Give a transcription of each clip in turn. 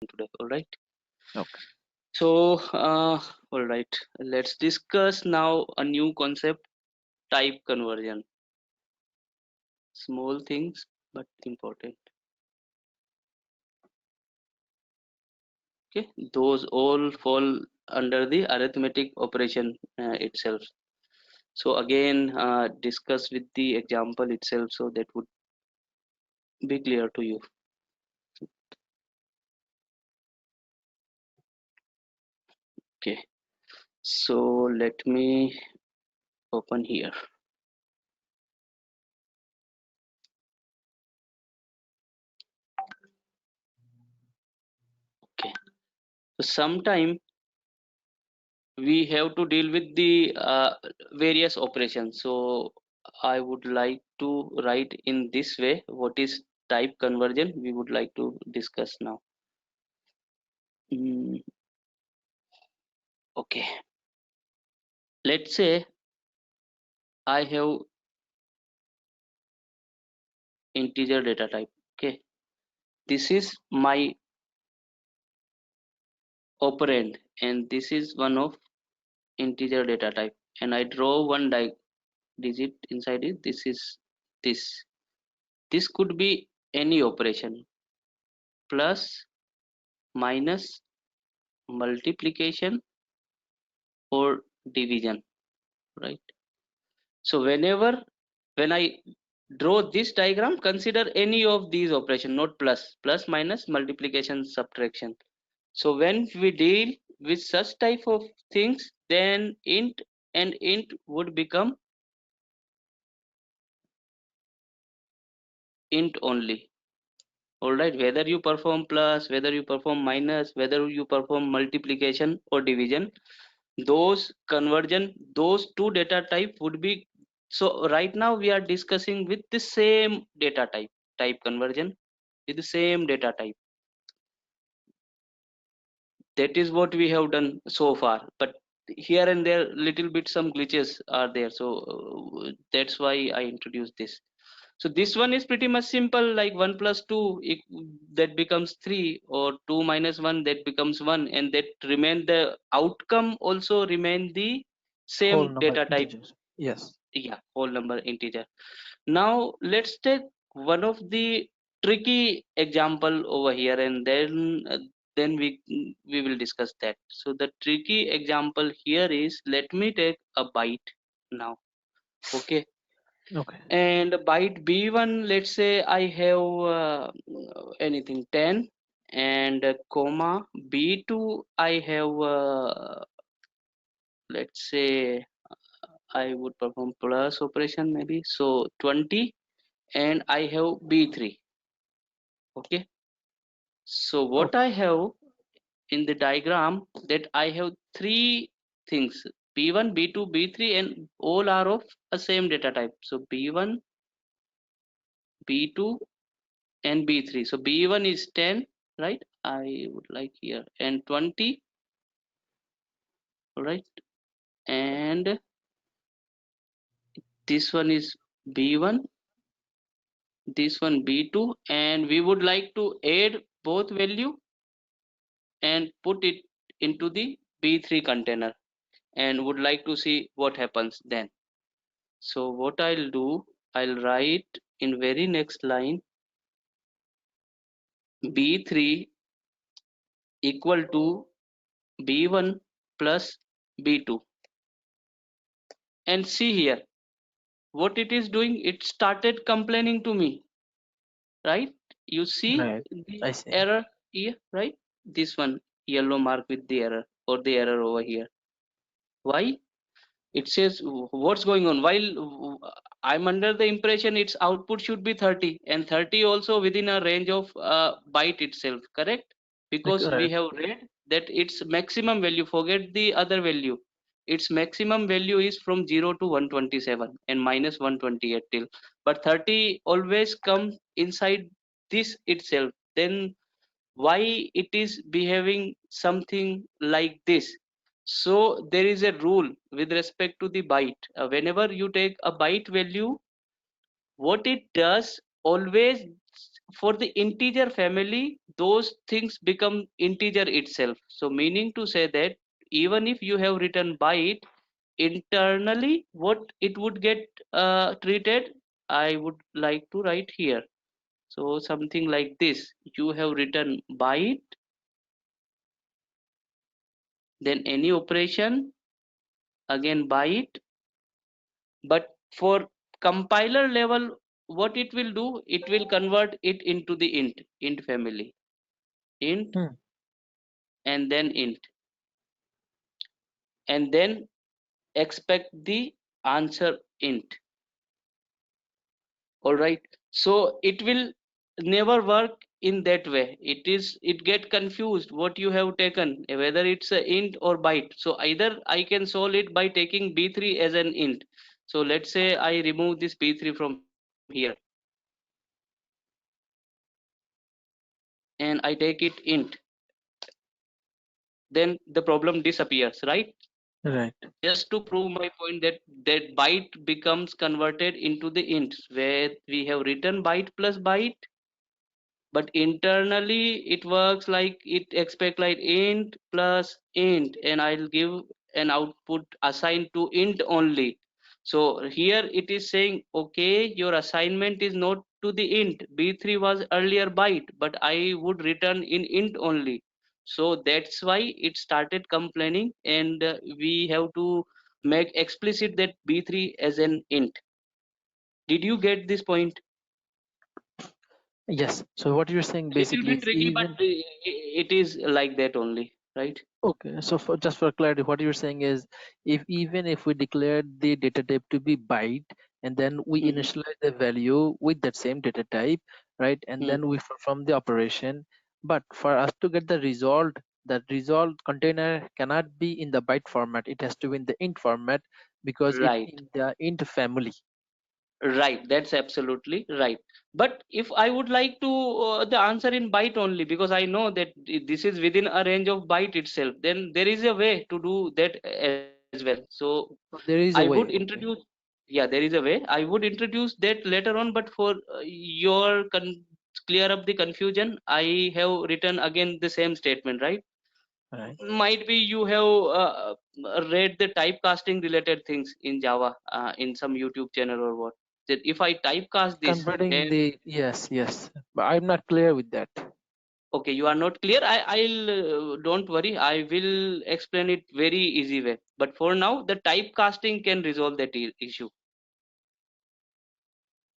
today. All right. Okay. So, all right. Let's discuss now a new concept: type conversion. Small things but important. Okay, those all fall under the arithmetic operation itself. So again, discuss with the example itself, so that would be clear to you. Okay, so let me open here. Okay, so sometime we have to deal with the various operations. So I would like to write in this way what is type conversion we would like to discuss now. Okay, let's say I have integer data type. Okay, this is my operand and this is one of integer data type, and I draw one digit inside it. This is this could be any operation: plus, minus, multiplication, or division, right? So when I draw this diagram, consider any of these operation, not plus, minus, multiplication, subtraction. So when we deal with such type of things, then int and int would become int only. All right, whether you perform plus, whether you perform minus, whether you perform multiplication or division, those conversion, those two data type would be. So right now we are discussing with the same data type conversion with the same data type. That is what we have done so far, but here and there little bit some glitches are there, so that's why I introduced this. So this one is pretty much simple, like 1 plus 2 that becomes 3, or 2 minus 1 that becomes 1, and that remain the outcome also remain the Whole same number data type. integers. Yes. Yeah, whole number integer. Now let's take one of the tricky example over here, and then we will discuss that. So the tricky example here is, let me take a byte now. Okay, Okay. and byte b1, let's say I have anything 10, and comma b2 I have let's say I would perform plus operation maybe, so 20, and I have b3. Okay, so what Okay. I have in the diagram, that I have three things: b1, b2, b3, and all are of a same data type. So b1, b2, and b3. So b1 is 10, right? I would like here, and 20, right? And this one is b1, this one b2, and we would like to add both value and put it into the b3 container, and would like to see what happens then. So what I'll do, I'll write in very next line b3 equal to b1 plus b2, and see here what it is doing. It started complaining to me, right? You see Right. the I see. error here, right? This one yellow mark with the error, or the error over here. Why? It says what's going on, while I'm under the impression its output should be 30, and 30 also within a range of byte itself, correct? Because we Correct. have read that its maximum value, forget the other value, its maximum value is from 0 to 127 and minus 128 till, but 30 always comes inside this itself. Then why it is behaving something like this? So there is a rule with respect to the byte. Whenever you take a byte value, what it does, always for the integer family, those things become integer itself. So meaning to say that even if you have written byte, internally what it would get treated, I would like to write here. So something like this: you have written byte, then any operation, again byte. But for compiler level, what it will do, it will convert it into the int family, int, Hmm. and then int, and then expect the answer int. All right, so it will never work in that way. It get confused what you have taken, whether it's a int or byte. So either I can solve it by taking b3 as an int. So let's say I remove this b3 from here and I take it int, then the problem disappears, right? Right. Just to prove my point that that byte becomes converted into the int, where we have written byte plus byte, but internally it works like it expect like int plus int, and I'll give an output assigned to int only. So here it is saying, okay, your assignment is not to the int. b3 was earlier byte, but I would return in int only. So that's why it started complaining, and we have to make explicit that b3 as an int. Did you get this point? Yes. So what you're saying Little basically, bit if tricky, but even it is like that only, right? okay, so for just for clarity, what you're saying is, if even if we declare the data type to be byte, and then we Mhm. initialize the value with that same data type, right, and Hmm. then we perform the operation, but for us to get the result, that result container cannot be in the byte format. It has to be in the int format because it Right, in the int family. right. That's absolutely right. But if I would like to the answer in byte only, because I know that this is within a range of byte itself, then there is a way to do that as well. So So I there is would a way. introduce, Okay. yeah, there is a way. I would introduce that later on, but for your clear up the confusion, I have written again the same statement, right? Right. Might be you have read the typecasting related things in Java in some YouTube channel or what. That if I typecast this, Converting then the yes, yes, but I'm not clear with that. okay, you are not clear. I'll don't worry. I will explain it very easy way. But for now, the typecasting can resolve that issue.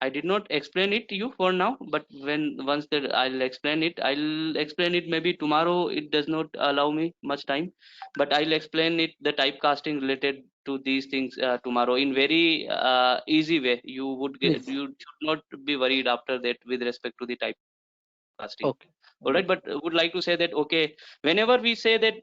I did not explain it to you for now, but when once that I'll explain it maybe tomorrow. It does not allow me much time, but I'll explain it the typecasting related to these things tomorrow in very easy way. Please. You should not be worried after that with respect to the typecasting. All right, Okay. but would like to say that okay, whenever we say that,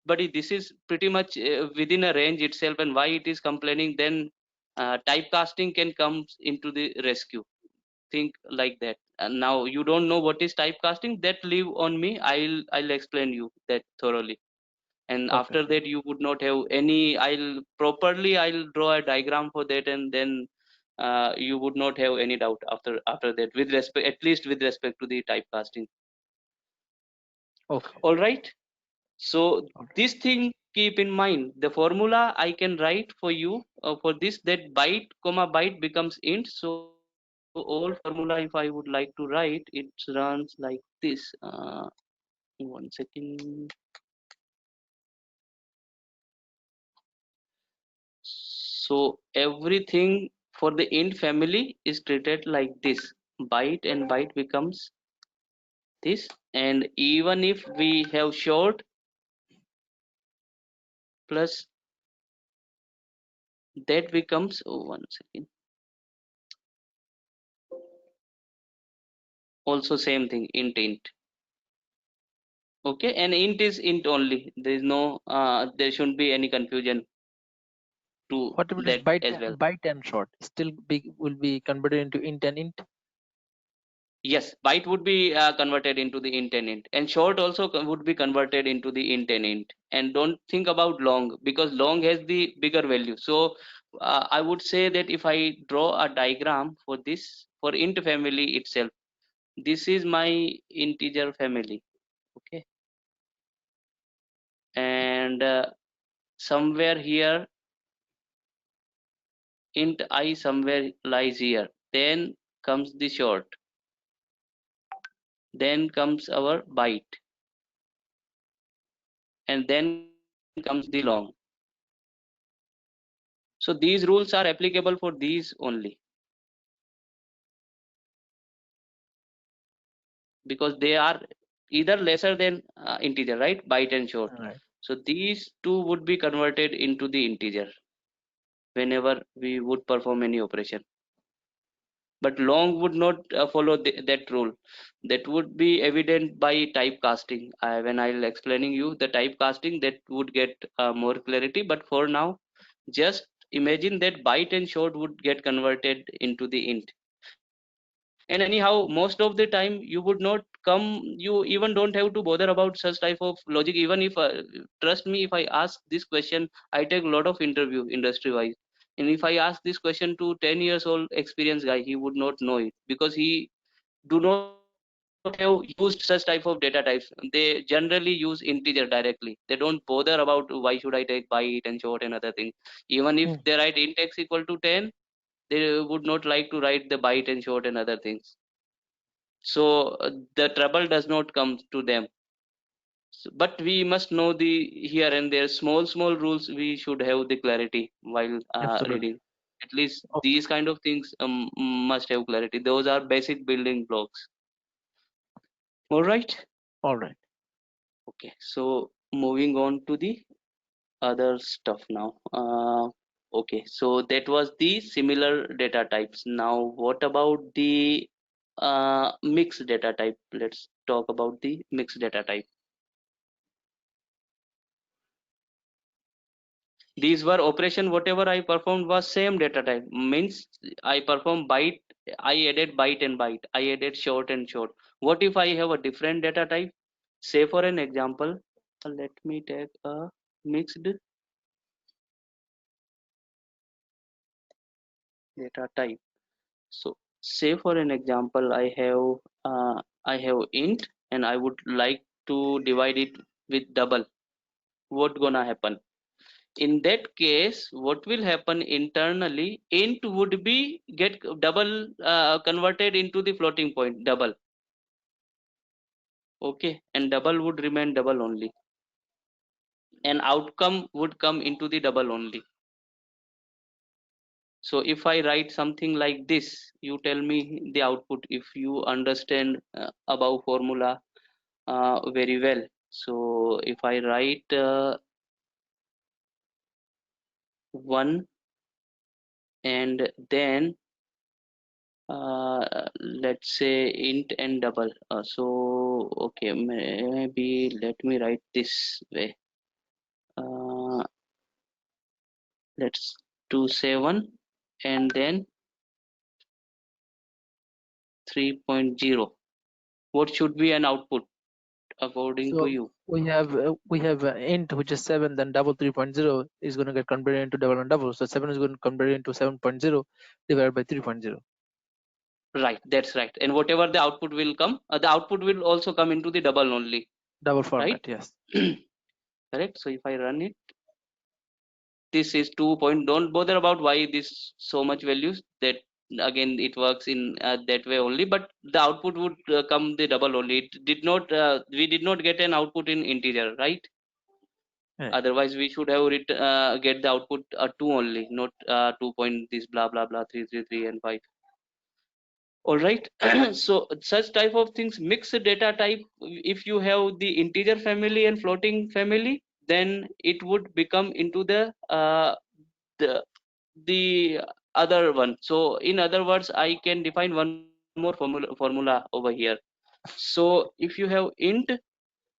buddy, this is pretty much within a range itself, and why it is complaining, then typecasting can come into the rescue. Think like that. And now you don't know what is typecasting, that leave on me. I'll explain you that thoroughly, and Okay. after that you would not have any. I'll draw a diagram for that, and then you would not have any doubt after that, with respect, at least with respect to the typecasting. Okay. All right, so All right. this thing keep in mind, the formula I can write for you for this, that byte comma byte becomes int. So all formula, if I would like to write, it runs like this. One second. So everything for the int family is treated like this: byte and byte becomes this, and even if we have short plus, that becomes, oh, one second, also same thing, int. Okay, and int is int only. There is no there shouldn't be any confusion to Whatever is that as well. byte and short still will be converted into int and int. Yes, byte would be converted into the int and int, and short also would be converted into the int and int. And don't think about long, because long has the bigger value. So I would say that if I draw a diagram for this, for int family itself, this is my integer family. Okay, and somewhere here int I somewhere lies here, then comes the short, then comes our byte, and then comes the long. So these rules are applicable for these only, because they are either lesser than integer, right? Byte and short. Right. So these two would be converted into the integer whenever we would perform any operation. But long would not follow that rule. That would be evident by typecasting. When I'll explaining you the typecasting, that would get more clarity. But for now, just imagine that byte and short would get converted into the int. And anyhow, most of the time you would not come, you even don't have to bother about such type of logic. Even if trust me, if I ask this question, I take a lot of interview industry wise, and if I ask this question to 10 years old experienced guy, he would not know it, because he do not have used such type of data types. They generally use integer directly. They don't bother about why should I take byte and short and other things. Even if Mm, they write int x equal to 10, they would not like to write the byte and short and other things. So the trouble does not come to them. But we must know the here and there small rules. We should have the clarity while absolutely. reading. At least Oh, these kind of things must have clarity. Those are basic building blocks. All right. all right. Okay, so moving on to the other stuff now. Okay, so that was the similar data types. Now what about the mixed data type? Let's talk about the mixed data type. These were operation, whatever I performed was same data type. Means I perform byte, I added byte and byte, I added short and short. What if I have a different data type? Say for an example, let me take a mixed data type. So say for an example, I have int and I would like to divide it with double. What gonna happen? In that case, what will happen internally? Int would be get double converted into the floating point double. Okay, and double would remain double only, and outcome would come into the double only. So if I write something like this, you tell me the output if you understand above formula very well. So if I write 1 and then let's say int and double, so okay, maybe let me write this way. uh, let's do 7 and then 3.0. What should be an output according to So you? we have int which is 7, then double 3.0 is going to get converted into double and double. So 7 is going to convert into 7.0 divided by 3.0. Right, that's right. And whatever the output will come, the output will also come into the double only, Double right? format, yes. Correct. So if I run it, this is 2 point. Don't bother about why this so much values. That again, it works in that way only. But the output would come the double only. It did not. We did not get an output in integer, right? Right. Otherwise, we should have get the output 2 only, not 2 point this blah blah blah 333 and 5. All right. So such type of things, mixed data type, if you have the integer family and floating family, then it would become into the the other one. So in other words, I can define one more formula over here. So if you have int,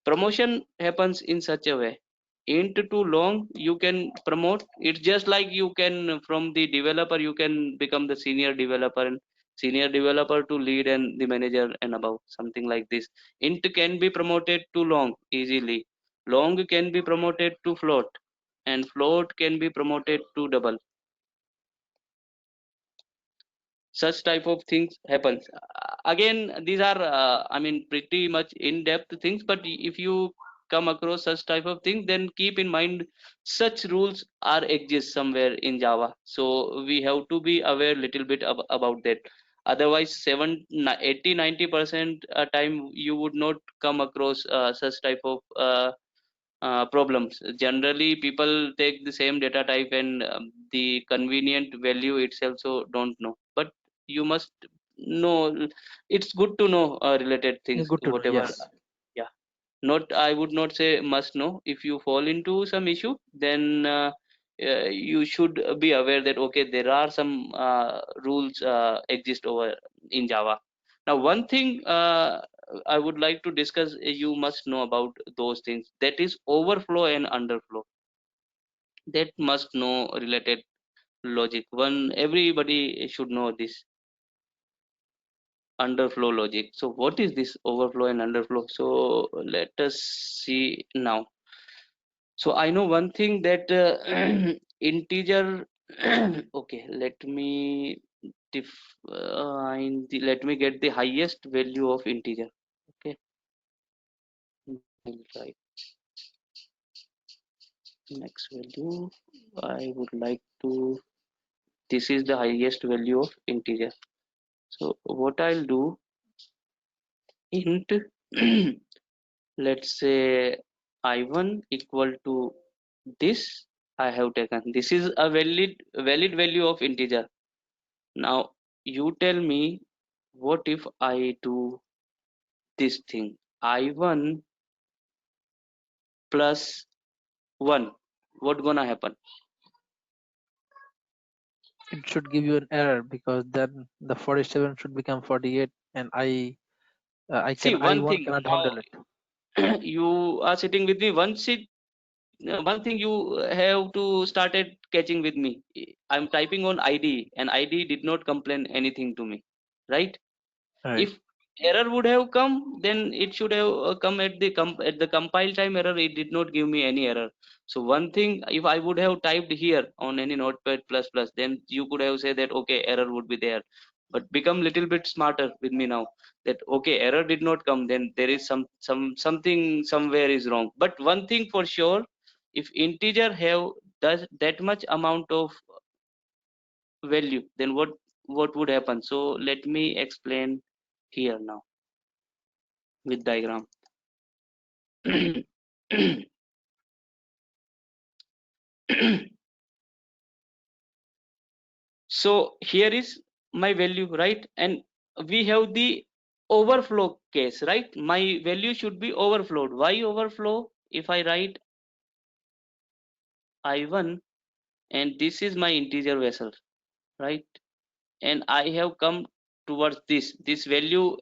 promotion happens in such a way. Int to long, you can promote. It's just like you can, from the developer you can become the senior developer, and senior developer to lead and the manager and above, something like this. Int can be promoted to long easily, long can be promoted to float, and float can be promoted to double. such type of things happens. Again, these are I mean pretty much in-depth things, but if you come across such type of things, then keep in mind such rules are exist somewhere in Java, so we have to be aware little bit about that. Otherwise 80-90% time you would not come across such type of problems. Generally, people take the same data type and the convenient value itself, so don't know. But you must know. It's good to know related things, Good to know. whatever. Yes. Yeah, not. I would not say must know. If you fall into some issue, then you should be aware that okay, there are some rules exist over in Java. Now, one thing I would like to discuss, you must know about those things. That is overflow and underflow. That must know related logic. One, everybody should know this underflow logic. So what is this overflow and underflow? So let us see now. So I know one thing that integer. Okay, let me define let me get the highest value of integer. Okay, I'll try next value. I would like to, this is the highest value of integer. So what I'll do, int let's say I1 equal to this. I have taken, this is a valid value of integer. Now you tell me, what if I do this thing, I1 plus 1, what gonna happen? It should give you an error because then the 47 should become 48, and See, one I1 thing cannot handle it. now, you are sitting with me, one thing you have to started catching with me. I'm typing on id and id did not complain anything to me, right? Right. If error would have come, then it should have come at the at the compile time error. It did not give me any error. So one thing, if I would have typed here on any notepad plus plus, then you could have said that okay, error would be there. But become little bit smarter with me now, that okay, error did not come, then there is something somewhere is wrong. But one thing for sure, if integer have does that much amount of value, then what would happen? So let me explain here now with diagram. So here is my value, right? And we have the overflow case, right? My value should be overflowed. Why overflow? If I write I1 and this is my integer vessel, right? And I have come towards this value,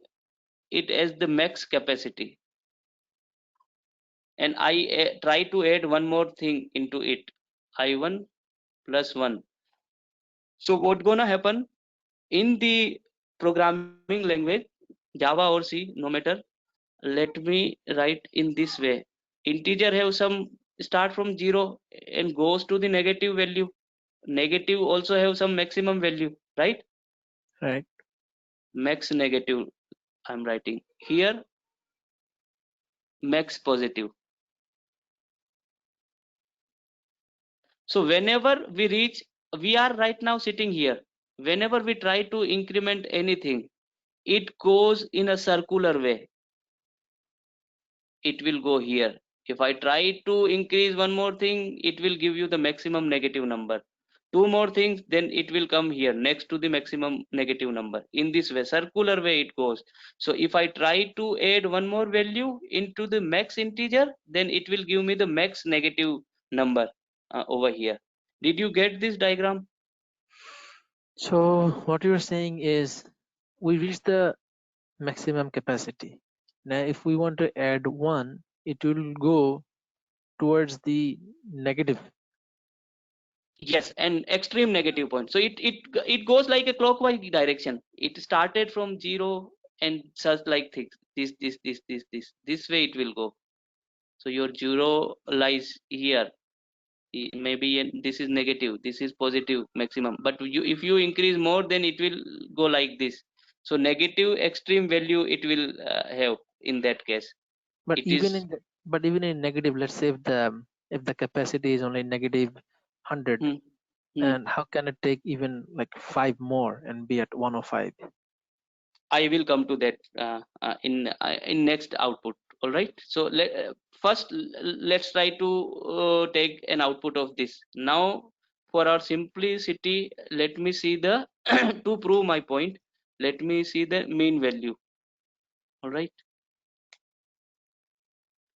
it as the max capacity, and I try to add one more thing into it, I1 plus 1. So what gonna happen in the programming language, Java or C, no matter, let me write in this way. Integer have some start from 0 and goes to the negative value. Negative also have some maximum value, right? Right. Max negative, I'm writing here, max positive. So whenever we reach, we are right now sitting here. Whenever we try to increment anything, it goes in a circular way. It will go here. If I try to increase one more thing, it will give you the maximum negative number. Two more things, then it will come here next to the maximum negative number. In this way, circular way it goes. So if I try to add one more value into the max integer, then it will give me the max negative number over here. Did you get this diagram? So what you're saying is we reach the maximum capacity. Now, if we want to add one, it will go towards the negative. Yes, an extreme negative point. So it goes like a clockwise direction. It started from 0 and such like things. This way it will go. So your 0 lies here. maybe this is negative, this is positive maximum, but if you increase more, then it will go like this. So negative extreme value it will have in that case. But It even is in negative, let's say if the capacity is only negative 100, hmm, hmm. and how can it take even like 5 more and be at 105? I will come to that in next output. All right. So first let's try to take an output of this. Now, for our simplicity, let me see the to prove my point. Let me see the mean value. All right.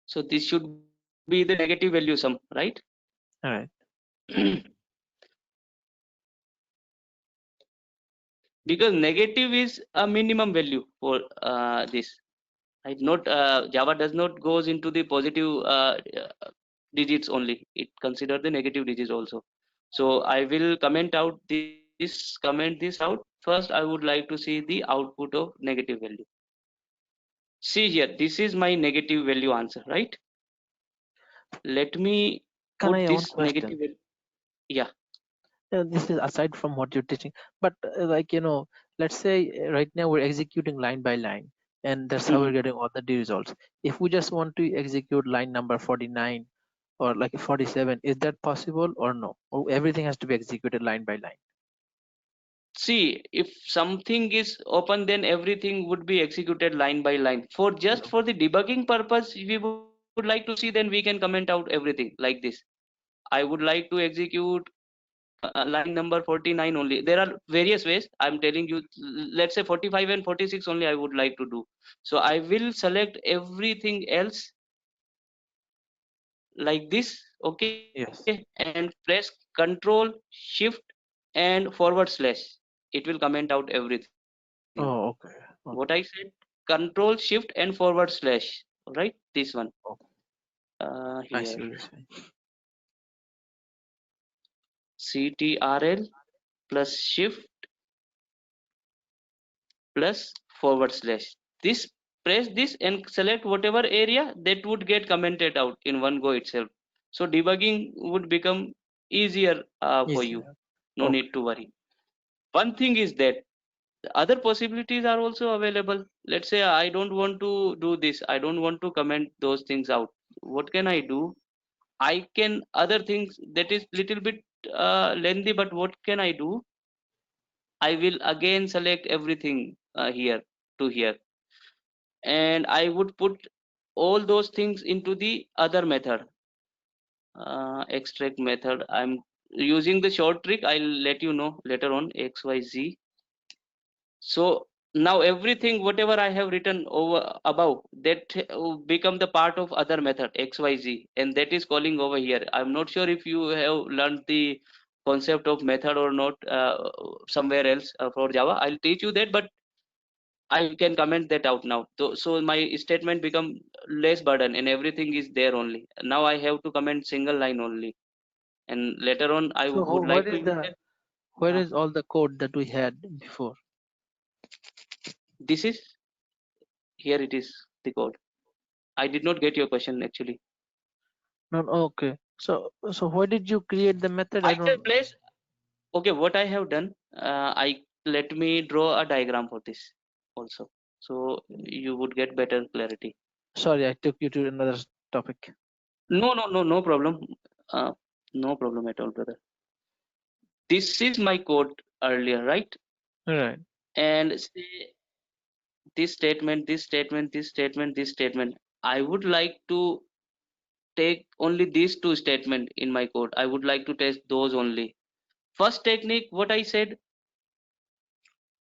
So this should be the negative value sum, right? All right. Because negative is a minimum value for this. Right, not Java does not goes into the positive digits only, it consider the negative digits also. So I will comment this out. First I would like to see the output of negative value. See here, this is my negative value answer, right? Let me Can I put one this question? negative value. Yeah. This is aside from what you're teaching, but like let's say right now we're executing line by line, and that's how we're Mhm. getting all the D results. If we just want to execute line number 49 or like 47, is that possible or no? Or everything has to be executed line by line? See, if something is open, then everything would be executed line by line. For just No. for the debugging purpose, we would like to see, then we can comment out everything like this. I would like to execute line number 49 only. There are various ways. I'm telling you, let's say 45 and 46 only I would like to do. So I will select everything else like this, okay, Yes. and press Control Shift and forward slash. It will comment out everything. Oh, okay. What I Okay. said, Control Shift and forward slash. Right, this one. Okay. I Here, see what you're saying. CTRL plus Shift plus forward slash. This, press this and select whatever area that would get commented out in one go itself. So debugging would become easier for Easy. you. No Okay. need to worry. One thing is that other possibilities are also available. Let's say I don't want to do this. I don't want to comment those things out. What can I do? I can other things that is little bit lengthy, but what can I do? I will again select everything here to here, and I would put all those things into the other method, extract method. I'm using the short trick. I'll let you know later on, XYZ. So now everything whatever I have written over above, that become the part of other method XYZ, and that is calling over here. I'm not sure if you have learned the concept of method or not somewhere else for Java. I'll teach you that, but I can comment that out now. So my statement become less burden and everything is there only. Now I have to comment single line only. And later on, I So would what like to is use the that. where Uh, is all the code that we had before? this is here. It is the code. I did not get your question actually. No, okay. So why did you create the method? I I can don't. place. Okay, what I have done. I let me draw a diagram for this also, so you would get better clarity. Sorry, I took you to another topic. No problem. Uh, no problem at all, brother. This is my code earlier, right? All right. And say this statement, this statement, this statement, this statement. I would like to take only these two statements in my code. I would like to test those only. First technique, what I said,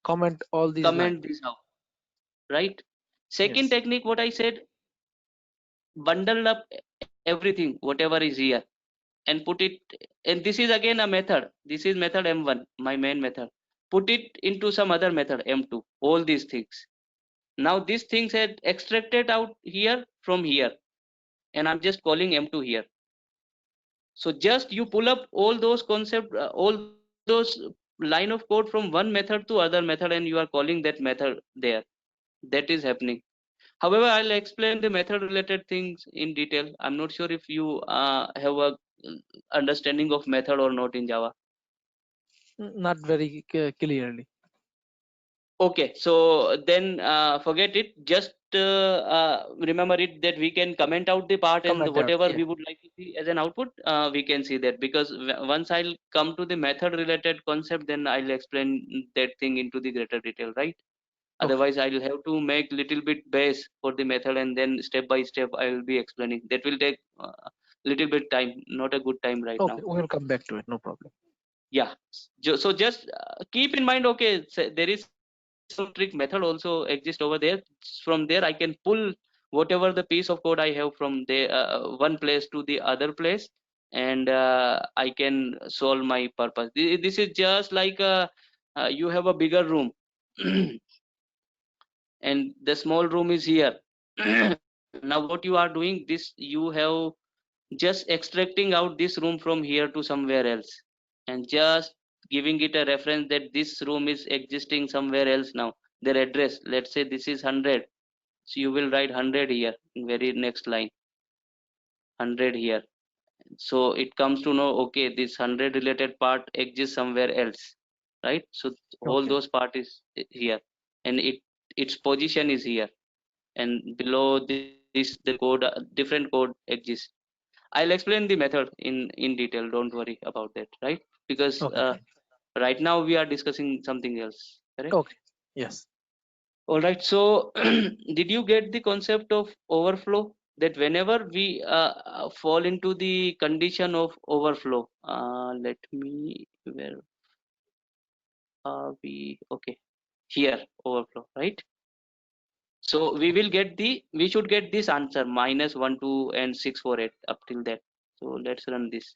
Comment all these lines. comment this out, right? Second Yes. technique, what I said, bundle up everything, whatever is here, and put it. And this is again a method. This is method M1, my main method. Put it into some other method M2. All these things. Now these things had extracted out here from here, and I'm just calling M2 here. So just you pull up all those concept, all those line of code from one method to other method, and you are calling that method there. That is happening. However, I'll explain the method related things in detail. I'm not sure if you have a understanding of method or not in Java? Not very clearly. Okay, so then forget it. Just remember it that we can comment out the part, and Comment out, whatever yeah. we would like to see as an output, we can see that, because once I'll come to the method related concept, then I'll explain that thing into the greater detail, right? Okay. Otherwise, I'll have to make little bit base for the method, and then step by step I will be explaining. That will take little bit time, not a good time right now. Okay, we'll come back to it, no problem. Yeah, so just keep in mind, okay, there is some trick method also exist over there. From there I can pull whatever the piece of code I have from the one place to the other place, and I can solve my purpose. This is just like you have a bigger room and the small room is here. Now what you are doing, this you have just extracting out this room from here to somewhere else, and just giving it a reference that this room is existing somewhere else. Now their address, let's say this is 100, so you will write 100 here in very next line, 100 here. So it comes to know, okay, this 100 related part exists somewhere else, right? So all Okay. those part is here, and its position is here, and below this the code, different code exists. I'll explain the method in detail, don't worry about that, right? Because Okay, fine. right now we are discussing something else, correct? Okay. Yes. All right, so did you get the concept of overflow, that whenever we fall into the condition of overflow, let me, where are we? Okay, here, overflow, right? So we should get this answer minus 1 2 and 648 up till that. So let's run this.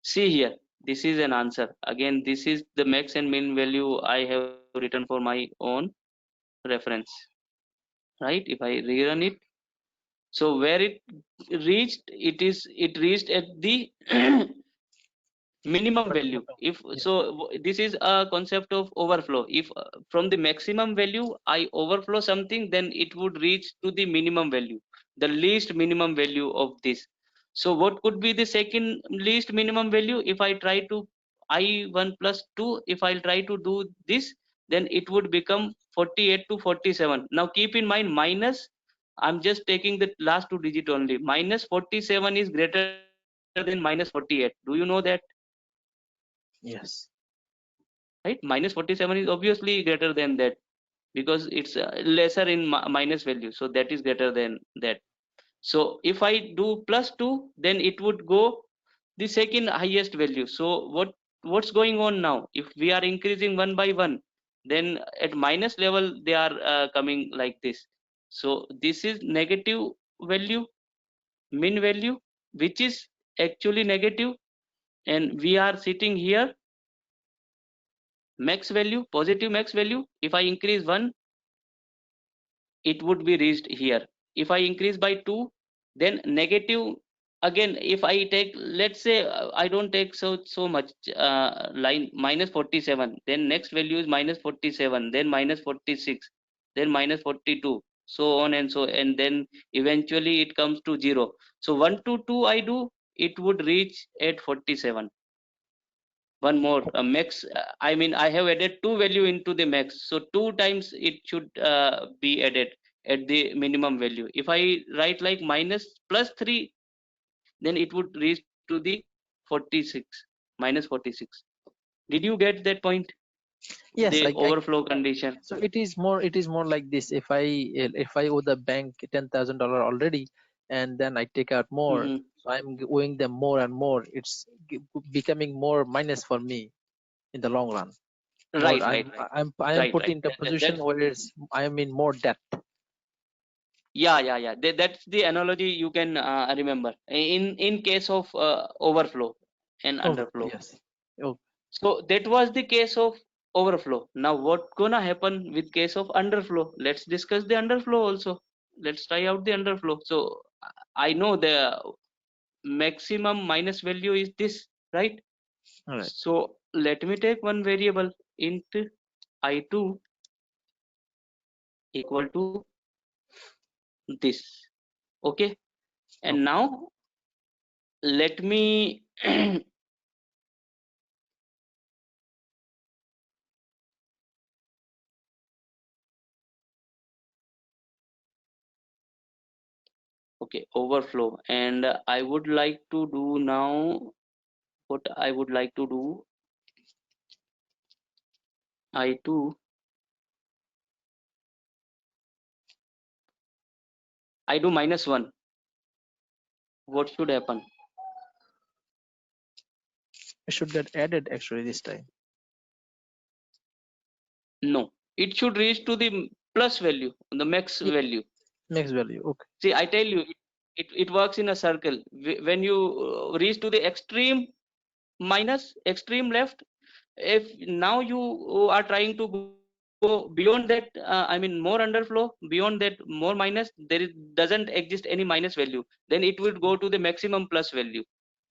See here, this is an answer. Again, this is the max and min value I have written for my own reference, right? If I rerun it, so where it reached, it reached at the minimum value. If Yeah. so, this is a concept of overflow. If from the maximum value I overflow something, then it would reach to the minimum value, the least minimum value of this. So what could be the second least minimum value? If I try to I1 plus 2, if I'll try to do this, then it would become 48 to 47. Now keep in mind, minus, I'm just taking the last two digit only, minus 47 is greater than minus 48. Do you know that? Yes. Right, minus 47 is obviously greater than that, because it's lesser in minus value, so that is greater than that. So if I do plus 2, then it would go the second highest value. So what's going on now? If we are increasing one by one, then at minus level they are coming like this. So this is negative value, min value, which is actually negative, and we are sitting here max value, positive max value. If I increase 1, it would be reached here. If I increase by 2, then negative, again if I take, let's say I don't take so much, line minus 47, then next value is minus 47, then minus 46, then minus 42, so on and so, and then eventually it comes to 0. So 1 to 2 I do, it would reach at 47. One more max, I mean I have added two value into the max, so two times it should be added at the minimum value. If I write like minus plus 3, then it would reach to the 46, minus 46. Did you get that point, Yes, the I overflow condition? so it is more like this. If I owe the bank $10,000 already, and then I take out more, Mhm. so I'm owing them more and more. It's becoming more minus for me in the long run. More, Right, right, right, I am put right. in a position That's, where I am in more debt. yeah. That's the analogy you can remember in case of overflow and Overflow, underflow. yes. Oh, So that was the case of overflow. Now what gonna happen with case of underflow? Let's discuss the underflow also. Let's try out the underflow. So I know the maximum minus value is this, right? all right. So let me take one variable int I2 equal to this. Okay. And Okay. now let me okay, overflow. And I would like to do now, what I would like to do, I2, I do -1. What should happen? It should get added actually this time. No, it should reach to the plus value, the max Yeah, value. max value. Okay. See, I tell you, it works in a circle. When you reach to the extreme minus, extreme left, if now you are trying to go beyond that, I mean more underflow, beyond that more minus, doesn't exist any minus value, then it would go to the maximum plus value.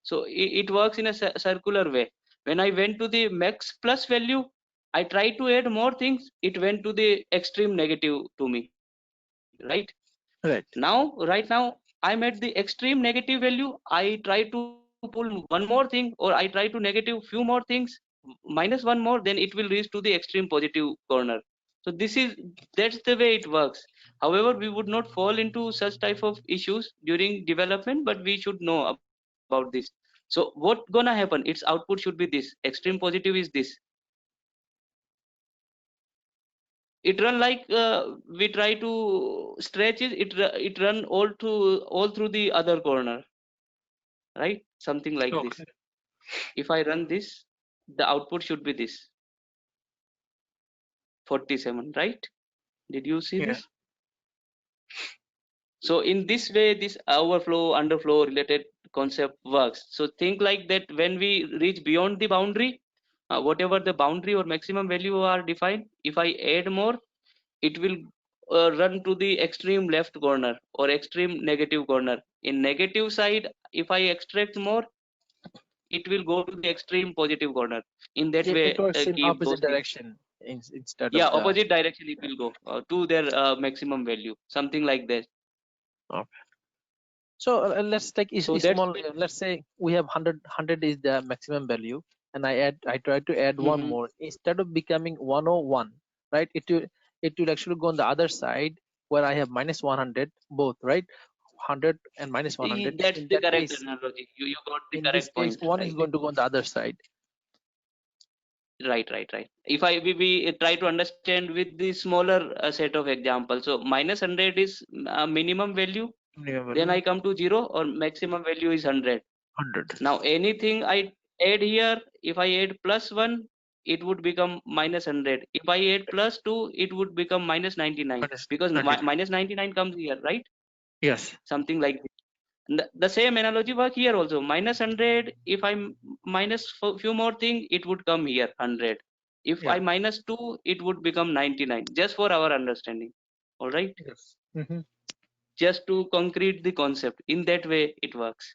So it works in a circular way. When I went to the max plus value, I tried to add more things, it went to the extreme negative to me, right? Right. Right now I'm at the extreme negative value. I try to pull one more thing, or I try to negative few more things, -1 more, then it will reach to the extreme positive corner. So that's the way it works. However, we would not fall into such type of issues during development, but we should know about this. So what gonna happen, its output should be this, extreme positive is this. It run like we try to stretch it, it run all through the other corner, right? Something like this. Okay. If I run this, the output should be this, 47, right? Did you see Yeah. this? So in this way, this overflow underflow related concept works. So think like that, when we reach beyond the boundary, whatever the boundary or maximum value are defined, if I add more, it will run to the extreme left corner or extreme negative corner. In negative side, if I extract more, it will go to the extreme positive corner. In that It way, works in keep those opposite things. direction instead Yeah, of the. opposite direction it will go to their maximum value, something like that. Okay. So let's take So is that's small. Let's say we have 100 is the maximum value, and I try to add one Mhm. more instead of becoming 101. Right? It will actually go on the other side where I have -100 both. Right? 100 and -100. That's In the that correct case, analogy. You got the in this correct case, point, one is right? going to go on the other side. Right. If we try to understand with the smaller set of examples, so -100 is minimum value, Minimum then value I come to 0, or maximum value is 100. 100. Now anything I add here, if I add +1, it would become -100. If I add +2, it would become -99, because -99. -99 comes here, right? Yes. Something like this. The same analogy work here also. -100, if I minus few more thing, it would come here 100. If Yeah. I -2, it would become 99. Just for our understanding. All right. Yes. Hmm. Just to concrete the concept. In that way, it works.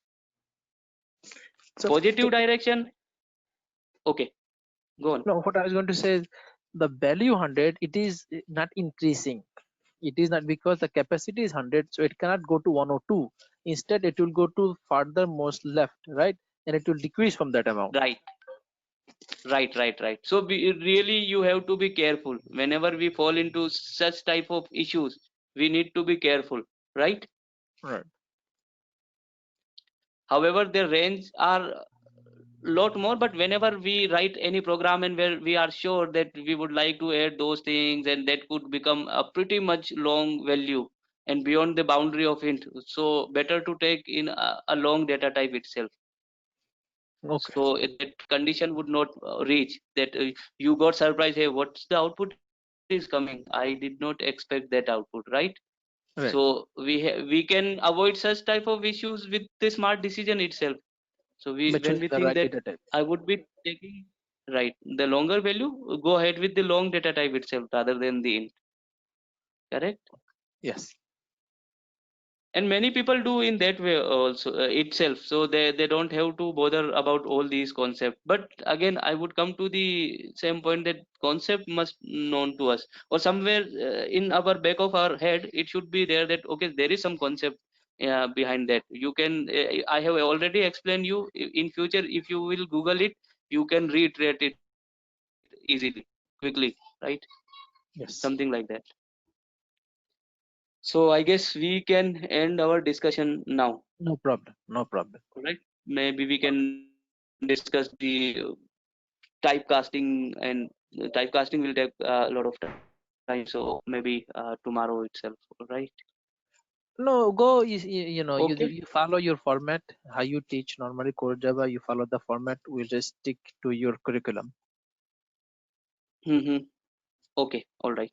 So Positive direction. Okay, go on. no, what I was going to say is the value 100, it is not increasing. It is not because the capacity is 100, so it cannot go to 102. Instead, it will go to furthermost left, right? And it will decrease from that amount. Right. Right. So really, you have to be careful whenever we fall into such type of issues. We need to be careful, right? Right. However, the range are lot more, but whenever we write any program and where we are sure that we would like to add those things, and that could become a pretty much long value and beyond the boundary of int, so better to take in a long data type itself. Okay. So that condition would not reach that you got surprised, hey, what's the output is coming, I did not expect that output, right? So Right. we can avoid such type of issues with the smart decision itself. So By when choosing we the think right that data type. I would be taking right the longer value, go ahead with the long data type itself rather than the int. Correct. Yes. And many people do in that way also itself, so they don't have to bother about all these concepts. But again, I would come to the same point that concept must known to us, or somewhere in our back of our head it should be there that okay, there is some concept behind that. You can I have already explained you. In future, if you will Google it, you can reiterate it easily, quickly, right? Yes. Something like that. So I guess we can end our discussion now. No problem. No problem. Correct. Maybe we can discuss the typecasting, and typecasting will take a lot of time. So maybe tomorrow itself. Right. No, go. You know, Okay. you follow your format. How you teach normally core Java, you follow the format. We'll just stick to your curriculum. Mm-hmm. Okay. All right.